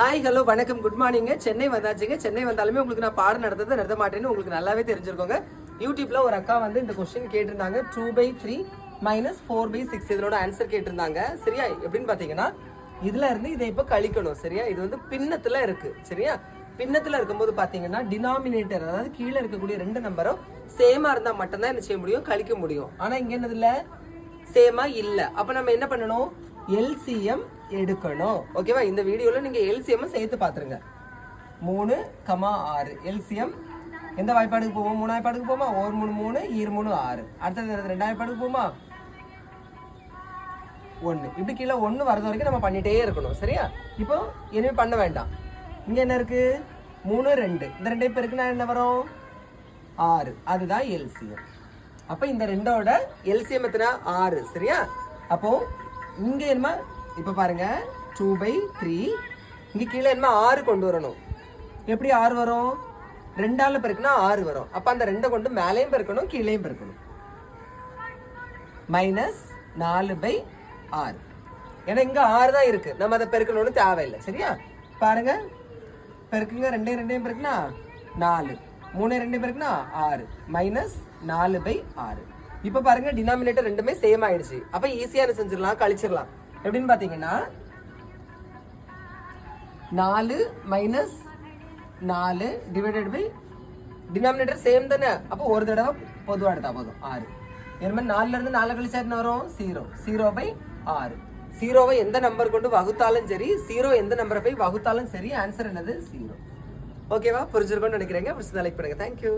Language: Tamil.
ஹாய் ஹலோ வணக்கம் குட் மார்னிங்க. சென்னை வந்தாச்சுங்க. சென்னை வந்தாலுமே உங்களுக்கு நான் பாடம் நடத்த மாட்டேன்னு உங்களுக்கு நல்லாவே தெரிஞ்சிருக்கோங்க. யூடியூப்ல ஒரு அக்கா வந்து இந்த கொஸ்டின் கேட்டிருந்தாங்க. 2/3 - 4/6 இதனோட ஆன்சர் கேட்டிருந்தாங்க. சரியா? எப்படின்னு பாத்தீங்கன்னா இதுல இருந்து இதை இப்ப கழிக்கணும். சரியா? இது வந்து பின்னத்துல இருக்கு. சரியா? பின்னத்துல இருக்கும்போது பாத்தீங்கன்னா டினாமினேட்டர், அதாவது கீழே இருக்கக்கூடிய ரெண்டு நம்பரும் சேமா இருந்தா மட்டும்தான் என்ன செய்ய முடியும், கழிக்க முடியும். ஆனா இங்க என்னது இல்ல, சேமா இல்ல. அப்ப நம்ம என்ன பண்ணணும், எல்சிஎம் எடுக்கணும். ஓகேவா? இந்த வீடியோல நீங்க எல்சிஎம் சேர்த்து பாத்துருங்க. 3, 6 எல்சிஎம் எந்த வாய்ப்பாடுக்கு போவோம்? 3 வாய்ப்பாடுக்கு போமா? 1 3 3 2 3 6. அடுத்தது 2 வாய்ப்பாடுக்கு போமா? 1. இப்படி கீழே 1 வரது வரைக்கும் நம்ம பண்ணிட்டே இருக்கணும். சரியா? இப்போ இனிமே பண்ண வேண்டாம். இங்க என்ன இருக்கு? 3 2. இந்த 2 பேருக்குன்னா என்ன வரும்? 6. அதுதான் எல்சிஎம். அப்ப இந்த ரெண்டோட எல்சிஎம் எத்தனை? 6. சரியா? அப்போ இங்க என்ன, இப்ப பாருங்க 2/3. இங்க கீழே என்ன 6 கொண்டு வரணும். எப்படி 6 வரும்? 2ஆல பெருக்குனா 6 வரும். அப்ப அந்த 2 கொண்டு மேலையும் பெருக்கணும், கீழேயும் பெருக்கணும். -4/6. ஏன்னா இங்க 6 தான் இருக்கு, நம்ம அதை பெருக்கணும்னு தேவையில்லை. சரியா? பாருங்க, பெருக்குங்க. 2 பெருக்குனா 4, 3 2 பெருக்குனா 6, -4/6. இப்ப பாருங்க, டினாமினேட்டர் ரெண்டுமே சேம் ஆயிடுச்சு. அப்ப ஈஸியான செஞ்சிடலாம், கழிச்சிடலாம். எப்படின்னு பாத்தீங்கன்னா 4 - 4 / டினாமினேட்டர் சேம் தானே. அப்போ ஒரு தடவை பொதுவா எடுத்தா போதும், 6. என்ன 4ல இருந்து 4 கழிச்சா என்ன வரும்? 0. 0/6. 0வை எந்த நம்பர் கொண்டு வகுத்தாலும் சரி, 0 எந்த நம்பரை போய் வகுத்தாலும் சரி, ஆன்சர் என்னது? 0. ஓகேவா? புரிஞ்சிருக்கும்னு நினைக்கிறேங்க. லைக் பண்ணுங்க. தேங்க்யூ.